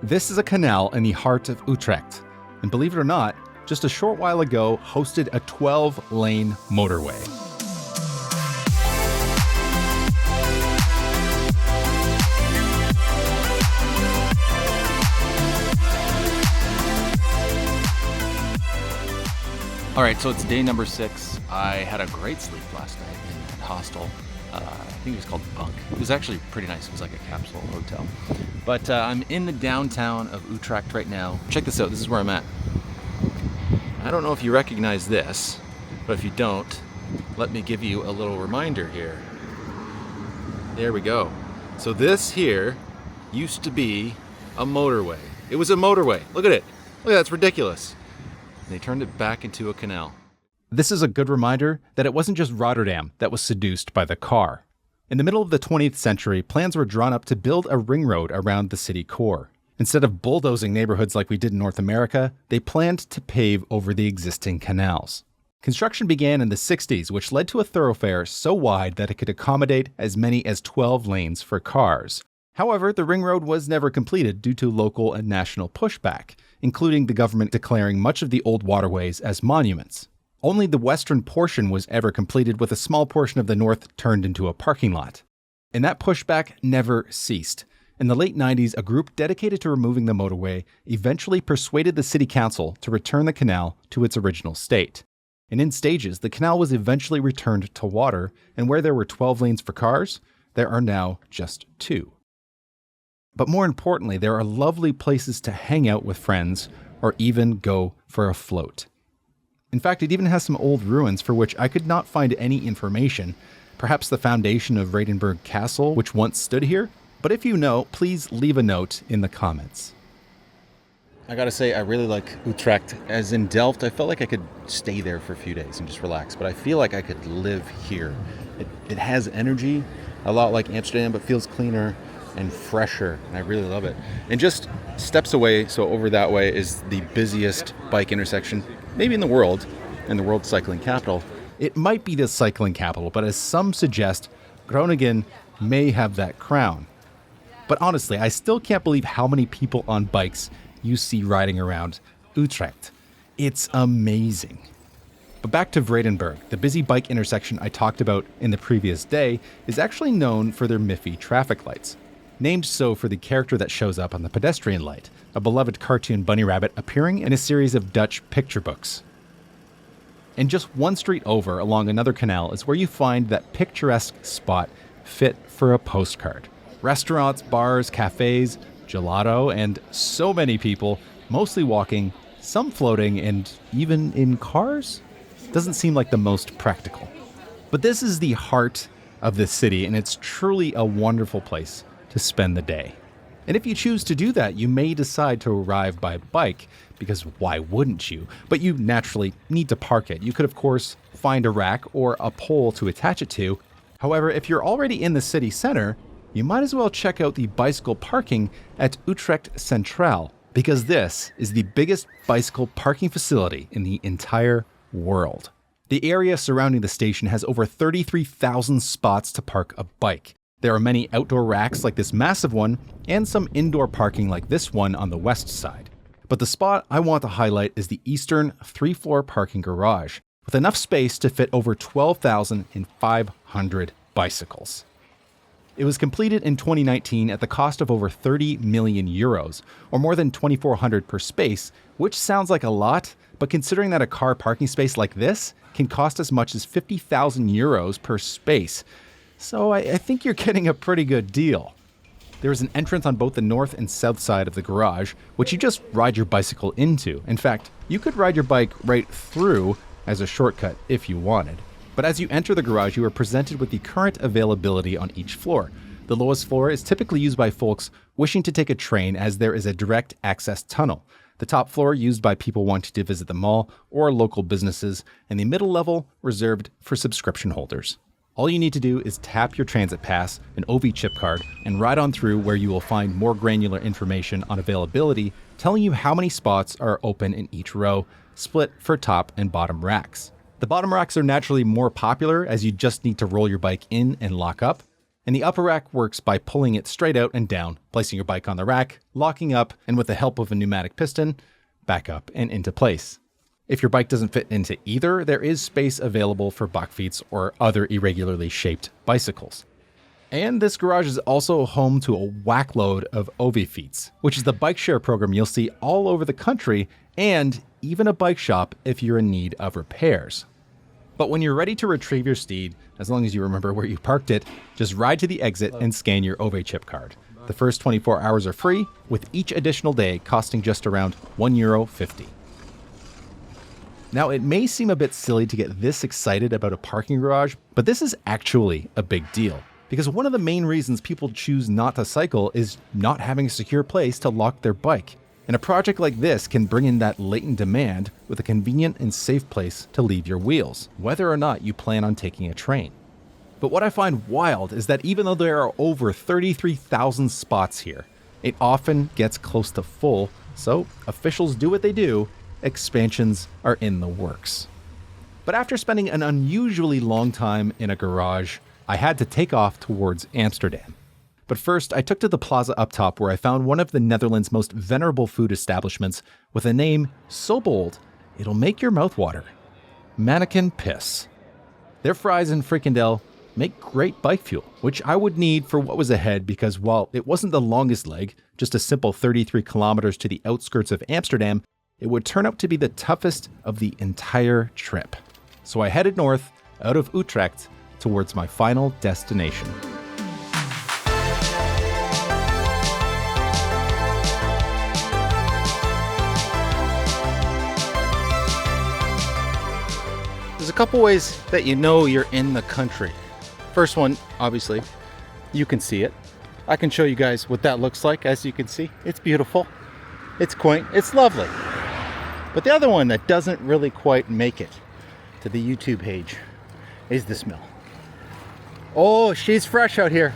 This is a canal in the heart of Utrecht, and believe it or not, just a short while ago hosted a 12-lane motorway. All right, so it's day number 6. I had a great sleep last night in that hostel. I think it was called Bunk. It was actually pretty nice. It was like a capsule hotel. But I'm in the downtown of Utrecht right now. Check this out. This is where I'm at. I don't know if you recognize this, but if you don't, let me give you a little reminder here. There we go. So this here used to be a motorway. It was a motorway. Look at it. Look, that's ridiculous. They turned it back into a canal. This is a good reminder that it wasn't just Rotterdam that was seduced by the car. In the middle of the 20th century, plans were drawn up to build a ring road around the city core. Instead of bulldozing neighborhoods like we did in North America, they planned to pave over the existing canals. Construction began in the 60s, which led to a thoroughfare so wide that it could accommodate as many as 12 lanes for cars. However, the ring road was never completed due to local and national pushback, including the government declaring much of the old waterways as monuments. Only the western portion was ever completed, with a small portion of the north turned into a parking lot. And that pushback never ceased. In the late 90s, a group dedicated to removing the motorway eventually persuaded the city council to return the canal to its original state. And in stages, the canal was eventually returned to water, and where there were 12 lanes for cars, there are now just 2. But more importantly, there are lovely places to hang out with friends or even go for a float. In fact, it even has some old ruins for which I could not find any information, perhaps the foundation of Vredenburg Castle, which once stood here. But if you know, please leave a note in the comments. I gotta say, I really like Utrecht. As in Delft, I felt like I could stay there for a few days and just relax, but I feel like I could live here. It has energy, a lot like Amsterdam, but feels cleaner and fresher, and I really love it. And just steps away, so over that way, is the busiest bike intersection, maybe in the world, and the world cycling capital. It might be the cycling capital, but as some suggest, Groningen may have that crown. But honestly, I still can't believe how many people on bikes you see riding around Utrecht. It's amazing. But back to Vredenburg, the busy bike intersection I talked about in the previous day is actually known for their Miffy traffic lights. Named so for the character that shows up on the pedestrian light, a beloved cartoon bunny rabbit appearing in a series of Dutch picture books. And just one street over along another canal is where you find that picturesque spot fit for a postcard. Restaurants, bars, cafes, gelato, and so many people, mostly walking, some floating, and even in cars? Doesn't seem like the most practical. But this is the heart of the city, and it's truly a wonderful place to spend the day. And if you choose to do that, you may decide to arrive by bike, because why wouldn't you? But you naturally need to park it. You could, of course, find a rack or a pole to attach it to. However, if you're already in the city center, you might as well check out the bicycle parking at Utrecht Centraal, because this is the biggest bicycle parking facility in the entire world. The area surrounding the station has over 33,000 spots to park a bike. There are many outdoor racks like this massive one, and some indoor parking like this one on the west side. But the spot I want to highlight is the eastern 3-floor parking garage, with enough space to fit over 12,500 bicycles. It was completed in 2019 at the cost of over 30 million euros, or more than 2,400 per space, which sounds like a lot, but considering that a car parking space like this can cost as much as 50,000 euros per space, so I think you're getting a pretty good deal. There is an entrance on both the north and south side of the garage, which you just ride your bicycle into. In fact, you could ride your bike right through as a shortcut if you wanted. But as you enter the garage, you are presented with the current availability on each floor. The lowest floor is typically used by folks wishing to take a train, as there is a direct access tunnel. The top floor used by people wanting to visit the mall or local businesses, and the middle level reserved for subscription holders. All you need to do is tap your transit pass, an OV chip card, and ride on through, where you will find more granular information on availability, telling you how many spots are open in each row, split for top and bottom racks. The bottom racks are naturally more popular, as you just need to roll your bike in and lock up. And the upper rack works by pulling it straight out and down, placing your bike on the rack, locking up, and with the help of a pneumatic piston, back up and into place. If your bike doesn't fit into either, there is space available for buckfeets or other irregularly shaped bicycles. And this garage is also home to a whackload of Ovifeets, which is the bike share program you'll see all over the country, and even a bike shop if you're in need of repairs. But when you're ready to retrieve your steed, as long as you remember where you parked it, just ride to the exit and scan your Ove chip card. The first 24 hours are free, with each additional day costing just around €1.50. Now, it may seem a bit silly to get this excited about a parking garage, but this is actually a big deal. Because one of the main reasons people choose not to cycle is not having a secure place to lock their bike. And a project like this can bring in that latent demand with a convenient and safe place to leave your wheels, whether or not you plan on taking a train. But what I find wild is that even though there are over 33,000 spots here, it often gets close to full, so officials do what they do, expansions are in the works. But after spending an unusually long time in a garage, I had to take off towards Amsterdam. But first, I took to the plaza up top where I found one of the Netherlands' most venerable food establishments with a name so bold, it'll make your mouth water. Mannequin Piss. Their fries and frikandel make great bike fuel, which I would need for what was ahead because while it wasn't the longest leg, just a simple 33 kilometers to the outskirts of Amsterdam, it would turn out to be the toughest of the entire trip. So I headed north, out of Utrecht, towards my final destination. There's a couple ways that you know you're in the country. First one, obviously, you can see it. I can show you guys what that looks like. As you can see, it's beautiful, it's quaint, it's lovely. But the other one that doesn't really quite make it to the YouTube page is the smell. Oh, she's fresh out here.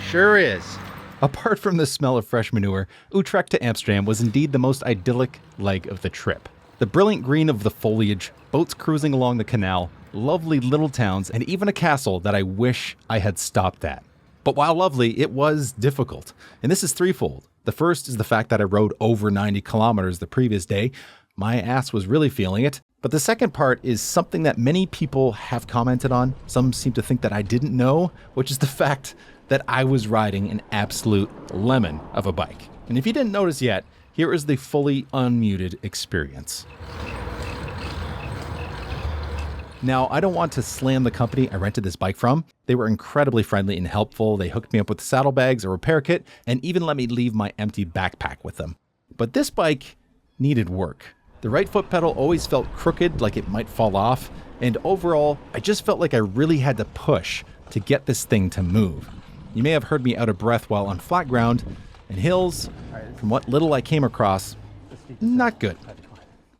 Sure is. Apart from the smell of fresh manure, Utrecht to Amsterdam was indeed the most idyllic leg of the trip. The brilliant green of the foliage, boats cruising along the canal, lovely little towns, and even a castle that I wish I had stopped at. But while lovely, it was difficult. And this is threefold. The first is the fact that I rode over 90 kilometers the previous day. My ass was really feeling it. But the second part is something that many people have commented on. Some seem to think that I didn't know, which is the fact that I was riding an absolute lemon of a bike. And if you didn't notice yet, here is the fully unmuted experience. Now, I don't want to slam the company I rented this bike from. They were incredibly friendly and helpful. They hooked me up with saddlebags, a repair kit, and even let me leave my empty backpack with them. But this bike needed work. The right foot pedal always felt crooked, like it might fall off, and overall, I just felt like I really had to push to get this thing to move. You may have heard me out of breath while on flat ground, and hills, from what little I came across, not good.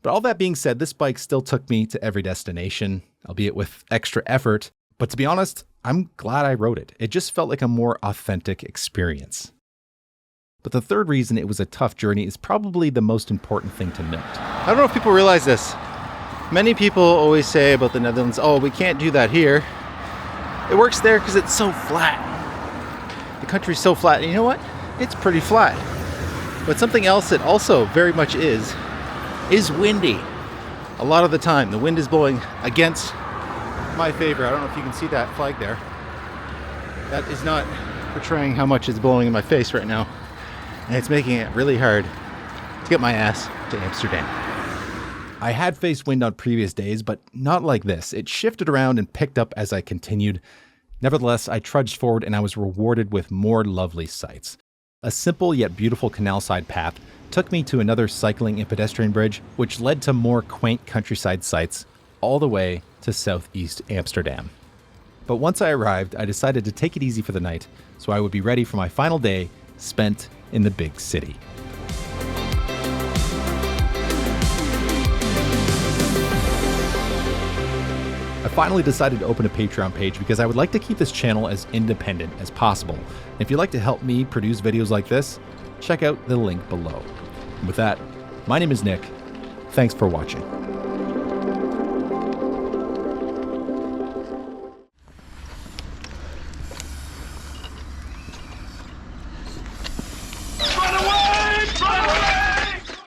But all that being said, this bike still took me to every destination, albeit with extra effort. But to be honest, I'm glad I rode it. It just felt like a more authentic experience. But the third reason it was a tough journey is probably the most important thing to note. I don't know if people realize this. Many people always say about the Netherlands, oh, we can't do that here. It works there because it's so flat. The country's so flat. And you know what? It's pretty flat. But something else that also very much is windy. A lot of the time, the wind is blowing against my favor. I don't know if you can see that flag there. That is not portraying how much it's blowing in my face right now. And it's making it really hard to get my ass to Amsterdam. I had faced wind on previous days, but not like this. It shifted around and picked up as I continued. Nevertheless, I trudged forward and I was rewarded with more lovely sights. A simple yet beautiful canal-side path took me to another cycling and pedestrian bridge, which led to more quaint countryside sights all the way to southeast Amsterdam. But once I arrived, I decided to take it easy for the night, so I would be ready for my final day spent in the big city. I finally decided to open a Patreon page because I would like to keep this channel as independent as possible. If you'd like to help me produce videos like this, check out the link below. And with that, my name is Nick. Thanks for watching.